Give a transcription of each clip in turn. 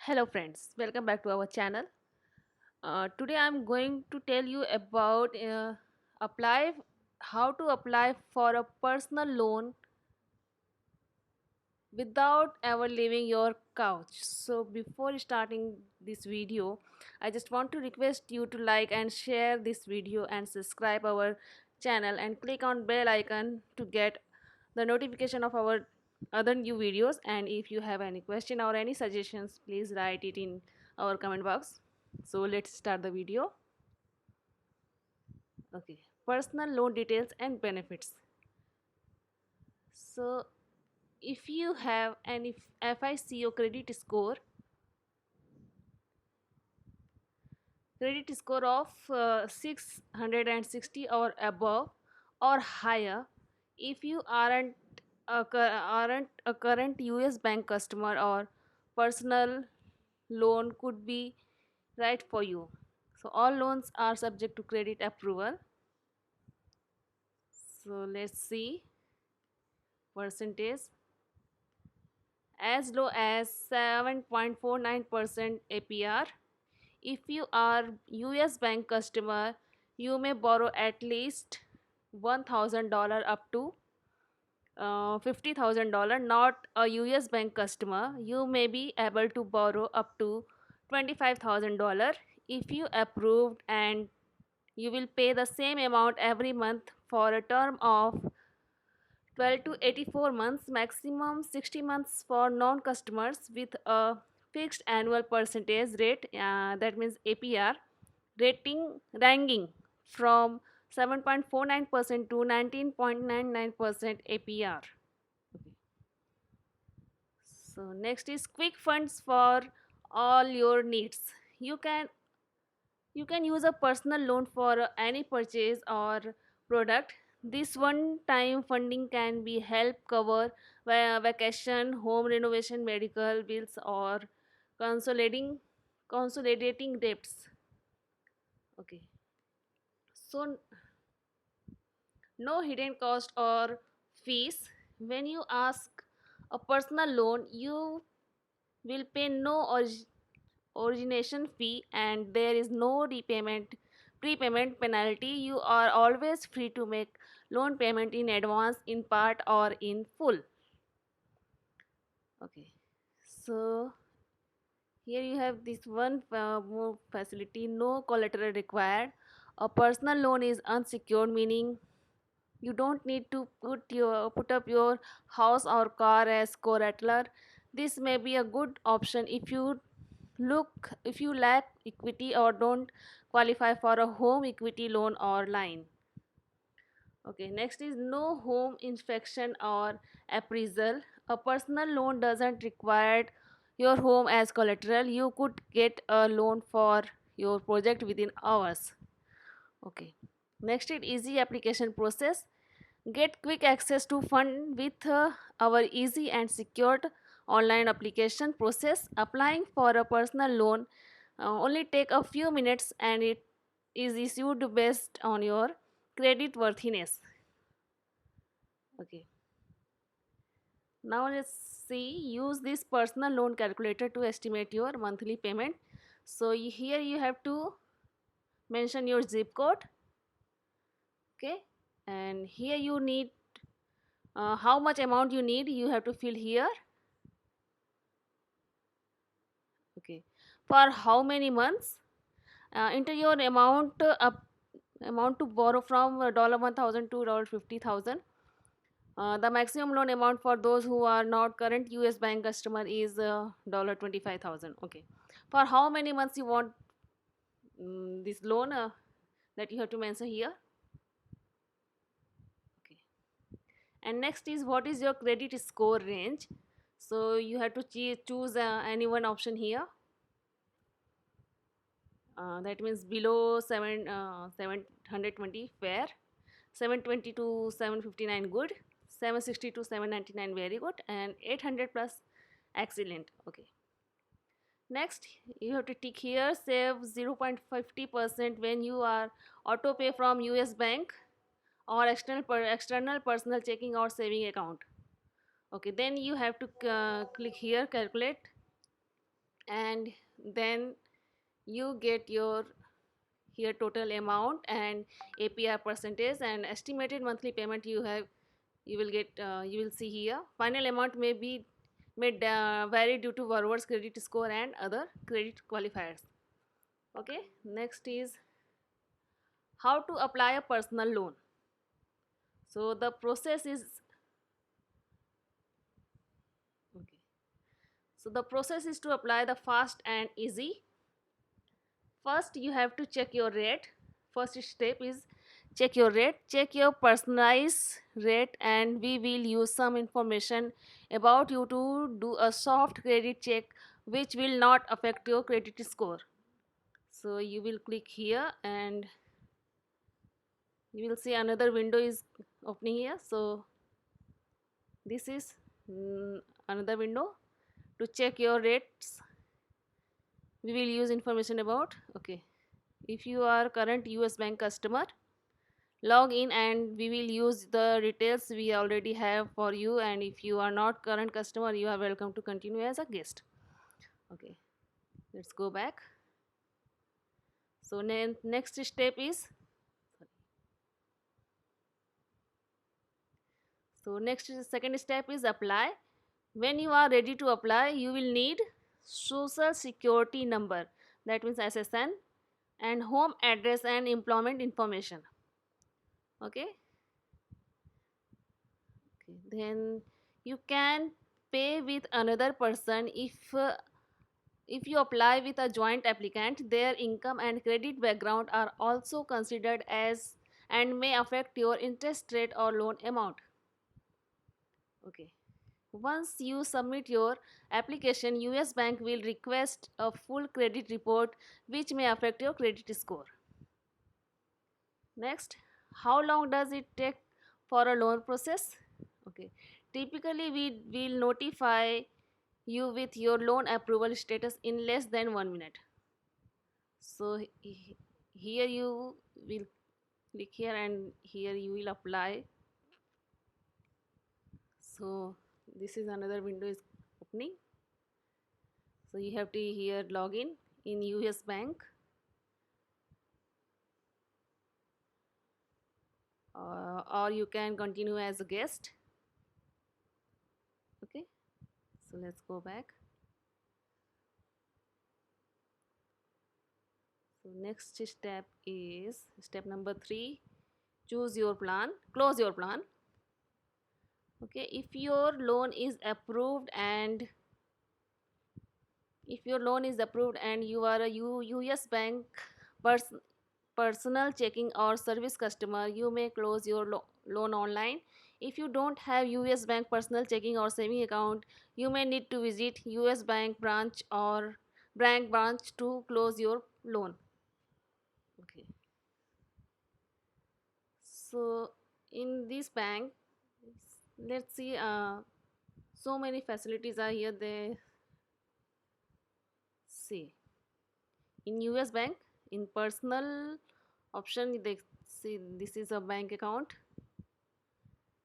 Hello friends, welcome back to our channel. Today I'm going to tell you about apply how to apply for a personal loan without ever leaving your couch. So before starting this video, I just want to request you to like and share this video and subscribe our channel and click on bell icon to get the notification of our other new videos. And if you have any question or any suggestions, please write it in our comment box. So let's start the video. Okay, personal loan details and benefits. So if you have an FICO credit score of 660 or above or higher, if you aren't a current US bank customer, or personal loan could be right for you. So all loans are subject to credit approval. So let's see percentage. As low as 7.49% APR. If you are US bank customer, you may borrow at least $1,000 up to $50,000. Not a US bank customer, you may be able to borrow up to $25,000 if you approved, and you will pay the same amount every month for a term of 12 to 84 months, maximum 60 months for non-customers, with a fixed annual percentage rate, that means APR, rating ranging from 7.49% to 19.99% APR. Okay. So next is quick funds for all your needs. You can you can use a personal loan for any purchase or product. This one time funding can be help cover vacation, home renovation, medical bills, or consolidating consolidating debts. Okay. So no hidden cost or fees. When you ask a personal loan, you will pay no origination fee, and there is no repayment prepayment penalty. You are always free to make loan payment in advance, in part, or in full. Okay, so here you have this one more facility: no collateral required. A personal loan is unsecured, meaning you don't need to put up your house or car as collateral. This may be a good option if you lack equity or don't qualify for a home equity loan or line. Okay, next is no home inspection or appraisal. A personal loan doesn't require your home as collateral. You could get a loan for your project within hours. Okay, next is easy application process. Get quick access to fund with our easy and secured online application process. Applying for a personal loan only take a few minutes, and it is issued based on your credit worthiness. Okay. Now let's see, use this personal loan calculator to estimate your monthly payment. So here you have to mention your zip code. Okay. And here you need how much amount you need, you have to fill here. Okay, for how many months, enter your amount to borrow from $1,000 to $50,000. The maximum loan amount for those who are not current US bank customer is $25,000. Okay, for how many months you want this loan, that you have to mention here. Okay, and next is what is your credit score range. So you have to choose any one option here. That means below 720 fair, 720 to 759 good, 760 to 799 very good, and 800 plus excellent. Okay, next you have to tick here save 0.50% when you are auto pay from US bank or external personal checking or saving account. Okay, then you have to click here calculate and then you get your here total amount and APR percentage and estimated monthly payment you have. You will get, you will see here final amount may vary due to borrower's credit score and other credit qualifiers. Okay, next is how to apply a personal loan. So the process is okay. So the process is to apply the fast and easy. First you have to check your rate. First step is check your rate, check your personalized rate, and we will use some information about you to do a soft credit check which will not affect your credit score. So you will click here and you will see another window is opening here. So this is another window to check your rates. We will use information about, okay, if you are current US bank customer, log in and we will use the details we already have for you, and if you are not current customer, you are welcome to continue as a guest. Okay, let's go back. So next step is, so next second step is apply. When you are ready to apply, you will need social security number, that means SSN, and home address and employment information. Okay, okay. Then you can pay with another person if you apply with a joint applicant. Their income and credit background are also considered as and may affect your interest rate or loan amount. Okay. Once you submit your application, US Bank will request a full credit report which may affect your credit score. Next, how long does it take for a loan process? Okay. Typically, we will notify you with your loan approval status in less than 1 minute. So here you will click here and here you will apply. So this is another window is opening. So you have to here log in US Bank, or you can continue as a guest. Okay, so let's go back. So next step is step number 3, choose your plan, close your plan. Okay, if your loan is approved and you are a US Bank personal checking or service customer, you may close your loan online. If you don't have US Bank personal checking or saving account, you may need to visit US Bank branch or bank branch to close your loan. Okay, so in this bank, let's see, so many facilities are here. They see in US Bank, in personal option, they see this is a bank account.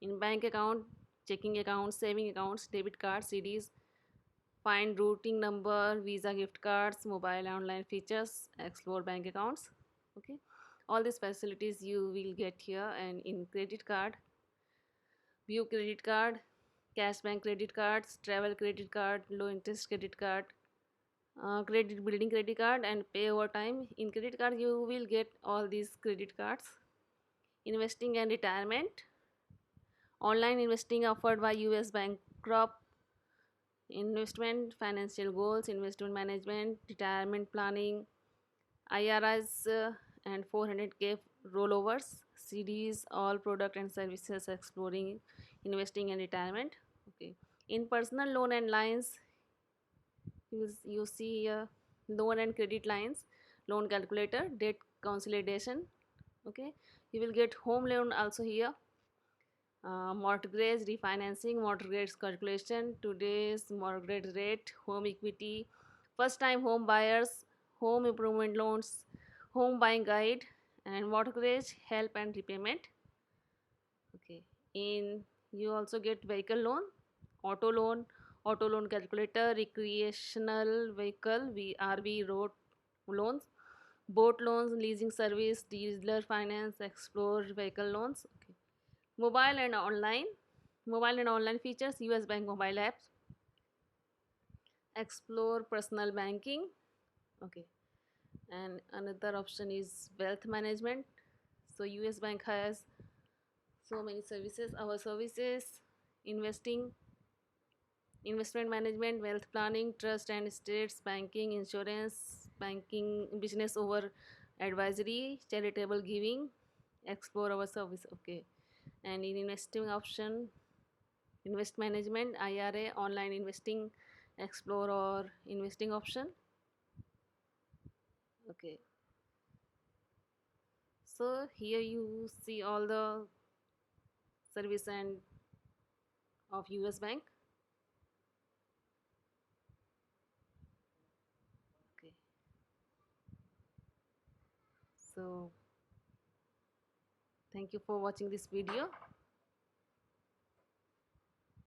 In bank account, checking account, saving accounts, debit cards, CDs, find routing number, Visa gift cards, mobile online features, explore bank accounts. Okay, all these facilities you will get here. And in credit card, view credit card, cash bank credit cards, travel credit card, low interest credit card, credit building credit card, and pay over time. In credit card you will get all these credit cards. Investing and retirement, online investing offered by US Bank Crop, investment, financial goals, investment management, retirement planning, IRAs, and 400k rollovers, CDs, all product and services exploring investing and retirement. Okay, in personal loan and lines, you see loan and credit lines, loan calculator, debt consolidation. Okay, you will get home loan also here, mortgage refinancing, mortgage calculation, today's mortgage rate, home equity, first time home buyers, home improvement loans, home buying guide, and mortgage help and repayment. Okay, in you also get vehicle loan, auto loan, auto loan calculator, recreational vehicle, RV road loans, boat loans, leasing service, dealer finance, explore vehicle loans. Okay. Mobile and online. Mobile and online features, US Bank mobile apps, explore personal banking. Okay. And another option is wealth management. So US Bank has so many services. Our services, investing, investment management, wealth planning, trust and estates, banking, insurance, banking, business over advisory, charitable giving, explore our service. Okay. And in investing option, invest management, IRA, online investing, explore or investing option. Okay. So here you see all the service and of US Bank. Okay. So thank you for watching this video.